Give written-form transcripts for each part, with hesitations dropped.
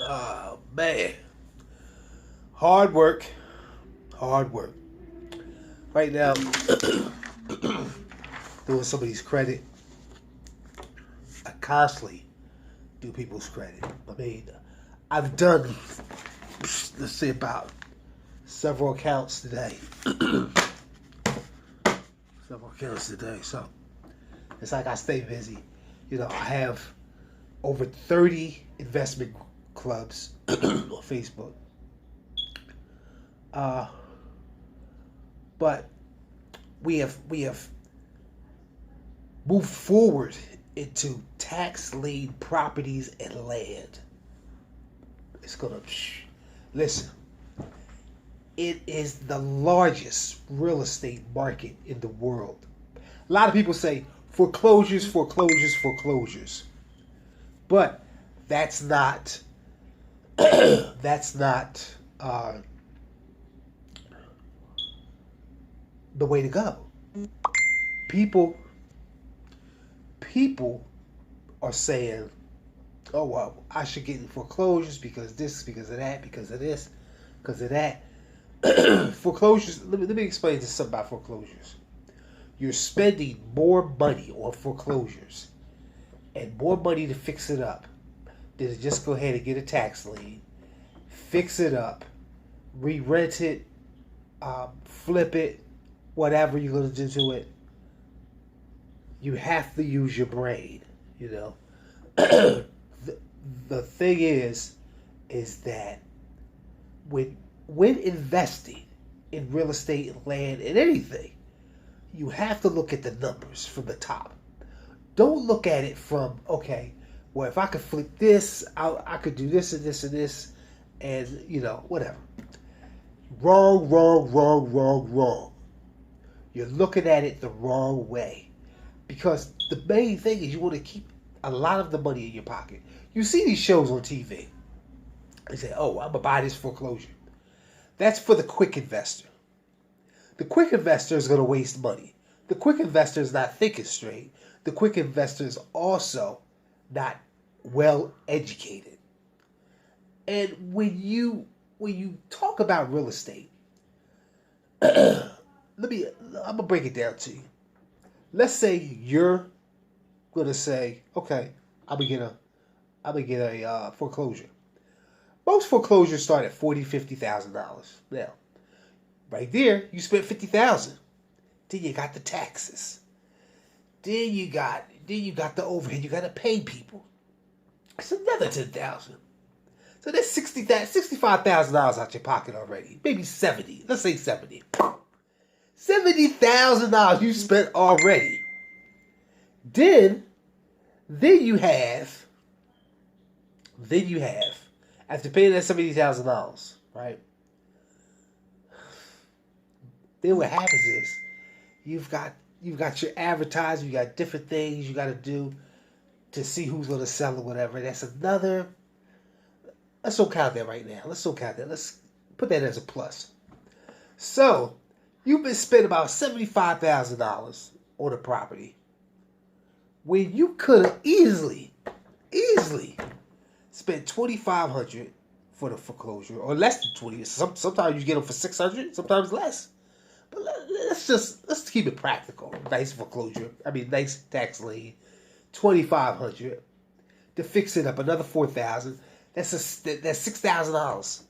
Oh man, hard work, hard work. Right now, doing somebody's credit, I constantly do people's credit. I mean, I've done, let's say, about several accounts today. Several accounts today. So it's like I stay busy. I have over 30 investment clubs on Facebook. Uh, but we have moved forward into tax lien properties and land. It's gonna listen. It is the largest real estate market in the world. A lot of people say foreclosures, foreclosures, foreclosures, but that's not that's not the way to go. People people are saying, "Oh well, I should get in foreclosures because this, because of that, because of this, because of that." Foreclosures. Let me explain to something about foreclosures. You're spending more money on foreclosures and more money to fix it up than to just go ahead and get a tax lien, fix it up, re-rent it, flip it, whatever you're going to do to it. You have to use your brain, the, the thing is that when investing in real estate, land, and anything, you have to look at the numbers from the top. Don't look at it from, okay, well, if I could flip this, I could do this and this and this, and, whatever. Wrong, wrong, wrong, wrong, wrong. You're looking at it the wrong way. Because the main thing is you want to keep a lot of the money in your pocket. You see these shows on TV. They say, oh, I'm going to buy this foreclosure. That's for the quick investor. The quick investor is going to waste money. The quick investor is not thinking straight. The quick investor is also not well educated. And when you talk about real estate, I'm gonna break it down to you. Let's say you're gonna say, okay, I'm gonna get a foreclosure. Most foreclosures start at $40,000-$50,000. Now, right there, you spent $50,000. Then you got the taxes. Then you got the overhead. You got to pay people. It's another $10,000. So that's $65,000 out your pocket already. Maybe 70. Let's say 70. $70,000 you spent already. Then you have after paying that $70,000, right? Then what happens is you've got your advertising, you got different things you got to do to see who's going to sell or whatever. That's another. Let's don't count that right now. Let's don't count that. Let's put that as a plus. So you've been spending about $75,000 on a property when you could have easily spent $2,500 for the foreclosure, or less than 20. Sometimes you get them for $600, sometimes less. But let's keep it practical. Nice foreclosure. Nice tax lien. $2,500 to fix it up. Another $4,000. That's $6,000.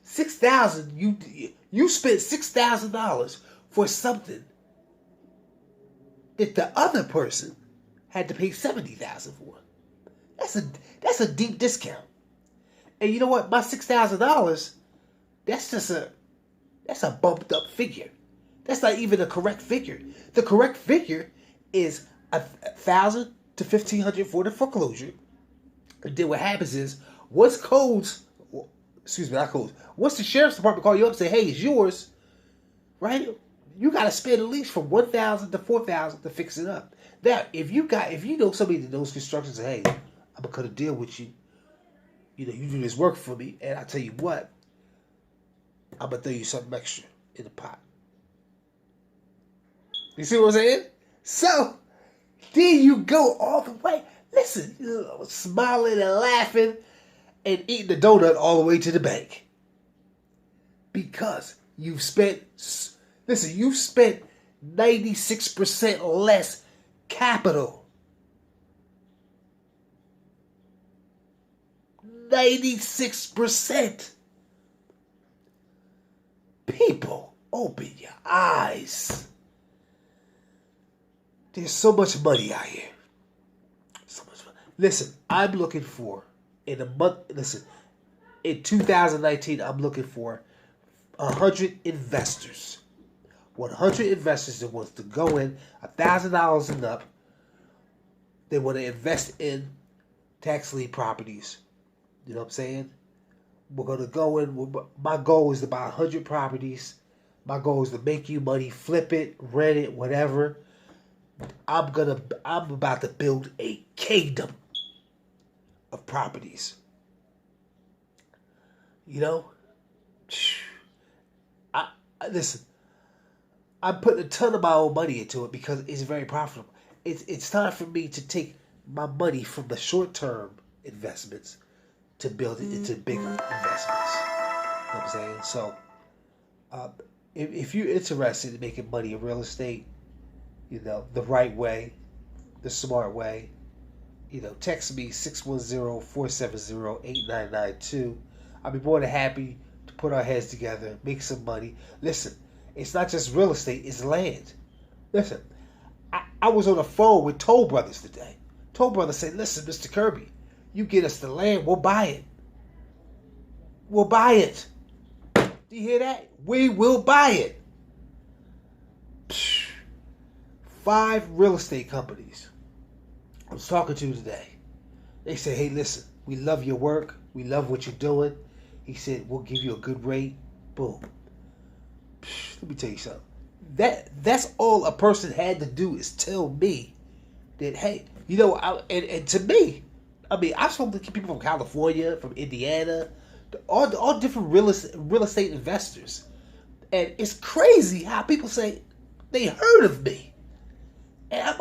$6,000. You spent $6,000 for something that the other person had to pay $70,000 for. That's a deep discount. And you know what? My $6,000. That's a bumped up figure. That's not even a correct figure. The correct figure is $1,000 to $1,500 for the foreclosure. And then what happens is once not codes. Once the sheriff's department call you up and say, "Hey, it's yours," right? You got to spend at least from $1,000 to $4,000 to fix it up. Now, if you know somebody that knows construction, say, "Hey, I'm gonna cut a deal with you. You do this work for me, and I tell you what, I'm gonna throw you something extra in the pot." You see what I'm saying? So, then you go all the way. Listen, smiling and laughing, and eating the donut all the way to the bank. Because you've spent, listen, you've spent 96% less capital. 96%. People, open your eyes. There's so much money out here. So much money. Listen, I'm looking for, in 2019, I'm looking for 100 investors. 100 investors that wants to go in $1,000 and up. They want to invest in tax lien properties. You know what I'm saying? We're going to go in. My goal is to buy 100 properties. My goal is to make you money, flip it, rent it, whatever. I'm about to build a kingdom of properties. You know? Listen, I'm putting a ton of my own money into it because it's very profitable. It's time for me to take my money from the short-term investments to build it into bigger investments. You know what I'm saying? So, if you're interested in making money in real estate, you know, the right way, the smart way, you know, text me 610-470-8992. I'll be more than happy to put our heads together, make some money. Listen, it's not just real estate, it's land. Listen, I was on the phone with Toll Brothers today. Toll Brothers said, listen, Mr. Kirby, you get us the land, we'll buy it. We'll buy it. Do you hear that? We will buy it. 5 real estate companies I was talking to today. They said, hey, listen, we love your work. We love what you're doing. He said, we'll give you a good rate. Boom. Let me tell you something. That's all a person had to do is tell me that, hey, you know, and to me, I mean, I've spoken to people from California, from Indiana, all different real estate investors. And it's crazy how people say they heard of me. And I'm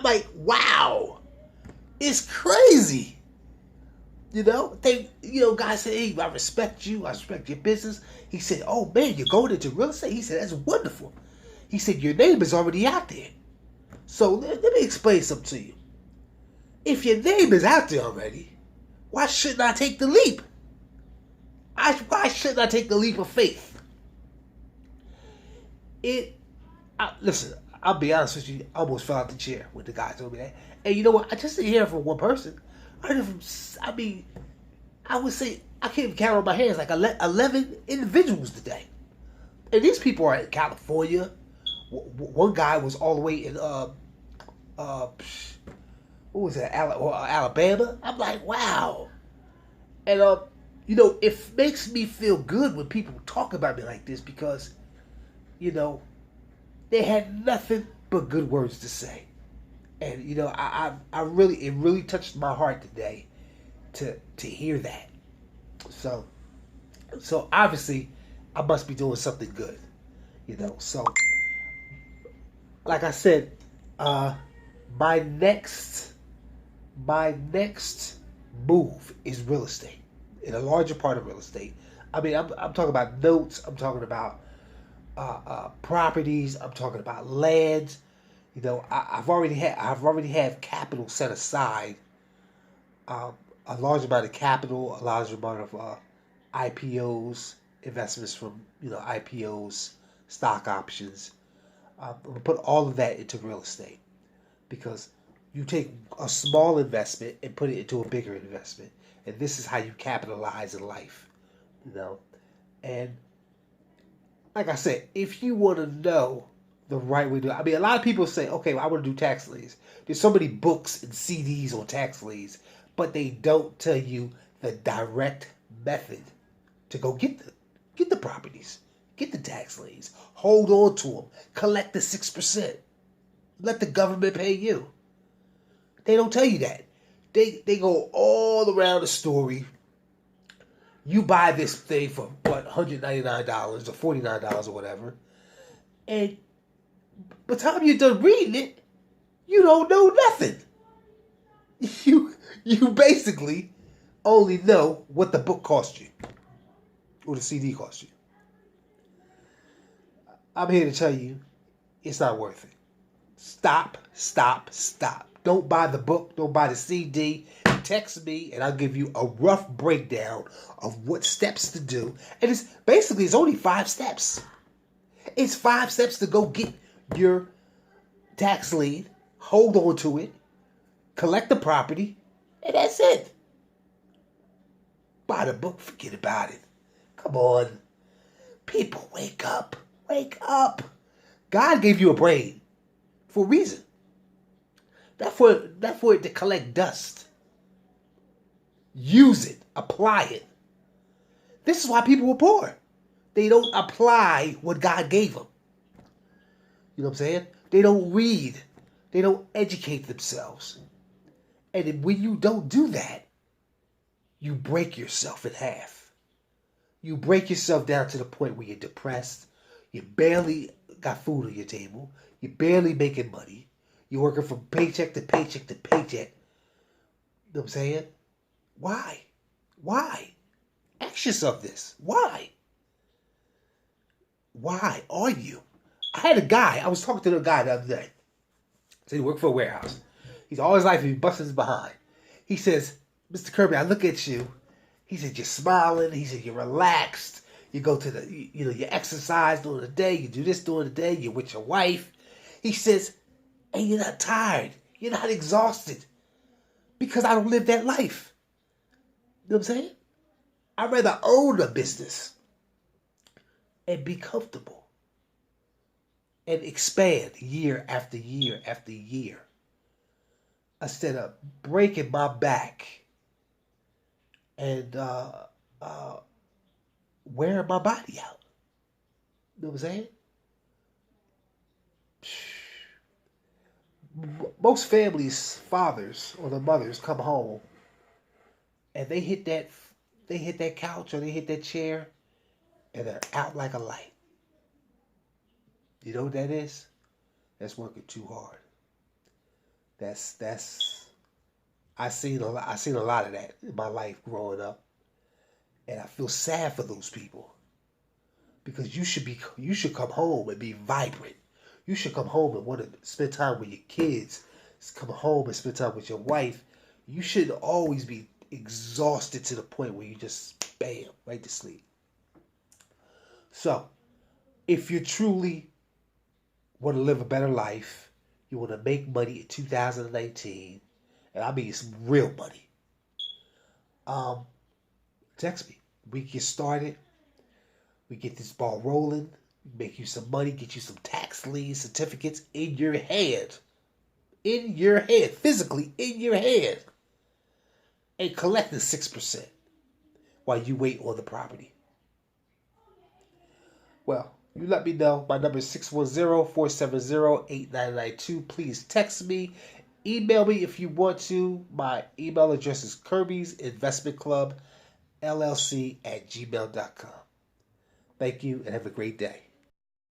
like, wow, it's crazy. You know, guys say, hey, I respect you. I respect your business. He said, oh, man, you're going into real estate? He said, that's wonderful. He said, your name is already out there. So let me explain something to you. If your name is out there already, why shouldn't I take the leap? Why shouldn't I take the leap of faith? Listen, I'll be honest with you, I almost fell out the chair when the guy told me that. And you know what? I just didn't hear it from one person. I heard it from, I would say, I can't even count on my hands, like 11 individuals today. And these people are in California. One guy was all the way in, what was that, Alabama? I'm like, wow. And, you know, it makes me feel good when people talk about me like this because, you know, they had nothing but good words to say. And, you know, it really touched my heart today to hear that. So obviously I must be doing something good, you know. So, like I said, my next move is real estate, in a larger part of real estate. I mean, I'm talking about notes. I'm talking about properties. I'm talking about land. You know, I've already had capital set aside. A large amount of capital, a large amount of IPOs, investments from, you know, IPOs, stock options. I'm gonna put all of that into real estate because you take a small investment and put it into a bigger investment, and this is how you capitalize in life, you know. And like I said, if you want to know the right way to do it, I mean, a lot of people say, okay, well, I want to do tax liens. There's so many books and CDs on tax liens, but they don't tell you the direct method to go get the properties, get the tax liens, hold on to them, collect the 6%, let the government pay you. They don't tell you that. They go all around the story. You buy this thing for what, $199 or $49 or whatever, and by the time you're done reading it, you don't know nothing. You basically only know what the book cost you or the CD cost you. I'm here to tell you it's not worth it. Stop, stop, stop. Don't buy the book. Don't buy the CD. Text me and I'll give you a rough breakdown of what steps to do. And it's only 5 steps. It's 5 steps to go get your tax lien, hold on to it, collect the property, and that's it. Buy the book, forget about it. Come on. People, wake up. Wake up. God gave you a brain for a reason. Not for it to collect dust. Use it. Apply it. This is why people were poor. They don't apply what God gave them. You know what I'm saying? They don't read. They don't educate themselves. And when you don't do that, you break yourself in half. You break yourself down to the point where you're depressed. You barely got food on your table. You're barely making money. You're working from paycheck to paycheck to paycheck. You know what I'm saying? Why? Why? Ask yourself this. Why? Why are you? I was talking to a guy the other day. So he worked for a warehouse. He's all his life, he busting his behind. He says, Mr. Kirby, I look at you. He said, you're smiling. He said, you're relaxed. You go to you exercise during the day. You do this during the day. You're with your wife. He says, and you're not tired. You're not exhausted. Because I don't live that life. You know what I'm saying? I'd rather own a business and be comfortable and expand year after year after year instead of breaking my back and wearing my body out. You know what I'm saying? Most families' fathers or the mothers come home and they hit that couch or they hit that chair and they're out like a light. You know what that is? That's working too hard. I seen a lot of that in my life growing up. And I feel sad for those people. Because you should come home and be vibrant. You should come home and want to spend time with your kids. Come home and spend time with your wife. You shouldn't always be exhausted to the point where you just bam, right to sleep. So, if you truly want to live a better life, you want to make money in 2019, and I mean some real money, text me. We get started. We get this ball rolling. Make you some money. Get you some tax lien certificates in your hand. In your head. Physically in your head. And collecting 6% while you wait on the property. Well, you let me know. My number is 610-470-8992. Please text me. Email me if you want to. My email address is Kirby'sInvestmentClub LLC@gmail.com. Thank you and have a great day.